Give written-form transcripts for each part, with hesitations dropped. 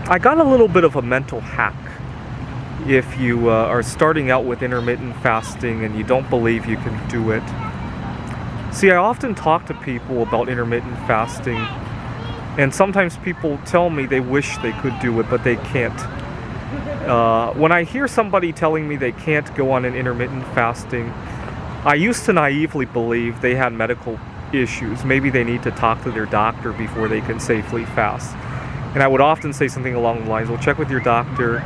I got a little bit of a mental hack. If you are starting out with intermittent fasting and you don't believe you can do it. See, I often talk to people about intermittent fasting, and sometimes people tell me they wish they could do it, but they can't. When I hear somebody telling me they can't go on an intermittent fasting, I used to naively believe they had medical issues. Maybe they need to talk to their doctor before they can safely fast. And I would often say something along the lines, well, check with your doctor.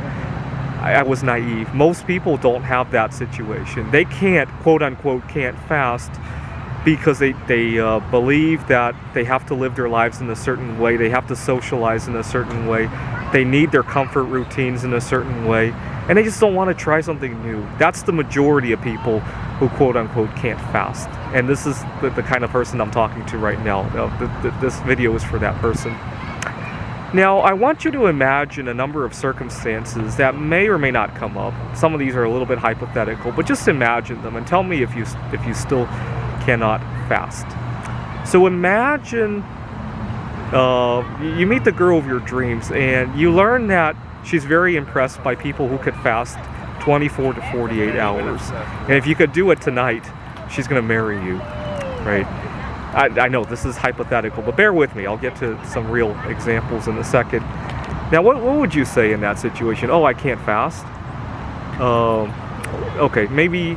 I was naive. Most people don't have that situation. They can't, quote unquote, can't fast because they believe that they have to live their lives in a certain way. They have to socialize in a certain way. They need their comfort routines in a certain way. And they just don't want to try something new. That's the majority of people who, quote unquote, can't fast. And this is the kind of person I'm talking to right now. This video is for that person. Now, I want you to imagine a number of circumstances that may or may not come up. Some of these are a little bit hypothetical, but just imagine them and tell me if you still cannot fast. So imagine you meet the girl of your dreams and you learn that she's very impressed by people who could fast 24 to 48 hours. And if you could do it tonight, she's going to marry you, right? I know this is hypothetical, but bear with me. I'll get to some real examples in a second. Now, what would you say in that situation? Oh, I can't fast? Okay, maybe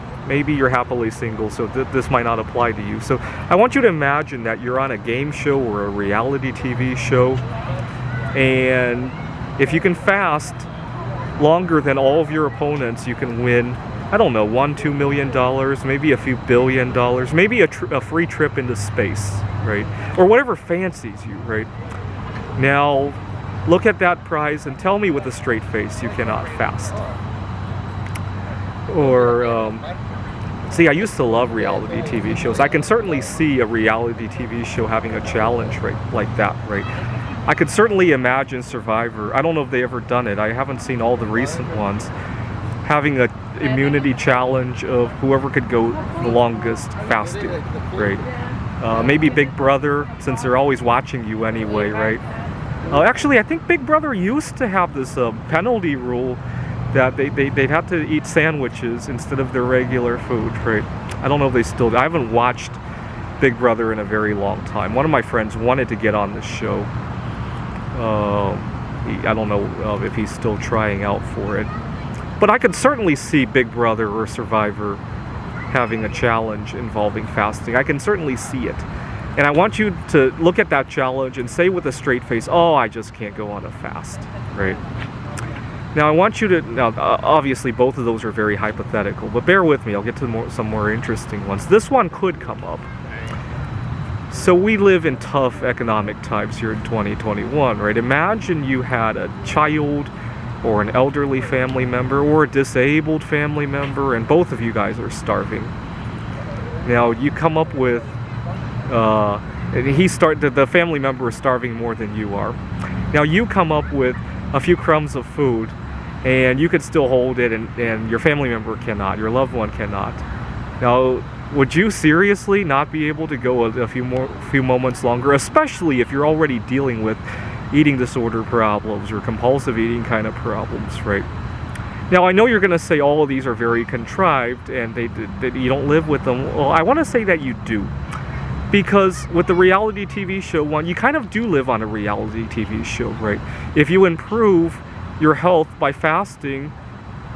you're happily single, so this might not apply to you. So I want you to imagine that you're on a game show or a reality TV show, and if you can fast longer than all of your opponents, you can win, I don't know, $1-2 million, maybe a few $1 billion, maybe a free trip into space, right? Or whatever fancies you, right? Now, look at that prize and tell me with a straight face you cannot fast. Or, see, I used to love reality TV shows. I can certainly see a reality TV show having a challenge like that, right? I could certainly imagine Survivor. I don't know if they ever done it. I haven't seen all the recent ones. Having a immunity challenge of whoever could go the longest fasting, right? Maybe Big Brother, since they're always watching you anyway, right? Actually, I think Big Brother used to have this penalty rule that they'd have to eat sandwiches instead of their regular food, right? I don't know if they still do. I haven't watched Big Brother in a very long time. One of my friends wanted to get on this show. I don't know if he's still trying out for it. But I could certainly see Big Brother or Survivor having a challenge involving fasting. I can certainly see it. And I want you to look at that challenge and say with a straight face, oh, I just can't go on a fast, right? Now, I want you to, obviously both of those are very hypothetical, but bear with me, I'll get to some more interesting ones. This one could come up. So we live in tough economic times here in 2021, right? Imagine you had a child or an elderly family member or a disabled family member, and both of you guys are starving. Now, you come up with, the family member is starving more than you are. Now, you come up with a few crumbs of food, and you could still hold it, and your family member cannot, your loved one cannot. Now, would you seriously not be able to go a few moments longer, especially if you're already dealing with eating disorder problems or compulsive eating kind of problems, right? Now, I know you're going to say all of these are very contrived and that you don't live with them. Well, I want to say that you do. Because with the reality TV show one, you kind of do live on a reality TV show, right? If you improve your health by fasting,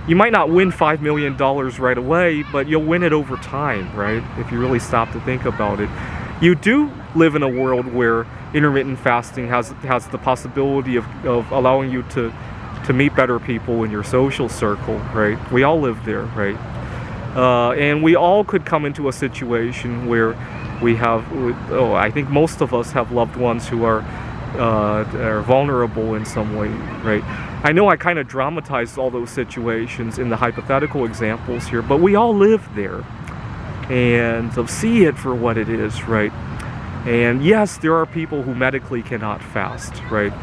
you might not win $5 million right away, but you'll win it over time, right? If you really stop to think about it. You do live in a world where intermittent fasting has the possibility of allowing you to meet better people in your social circle, right? We all live there, right? And we all could come into a situation where we have, I think most of us have loved ones who are vulnerable in some way, right? I know I kind of dramatized all those situations in the hypothetical examples here, but we all live there. And so see it for what it is, right? And yes, there are people who medically cannot fast, right?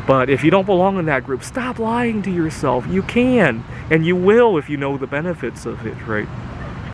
But if you don't belong in that group, stop lying to yourself. You can, and you will if you know the benefits of it, right?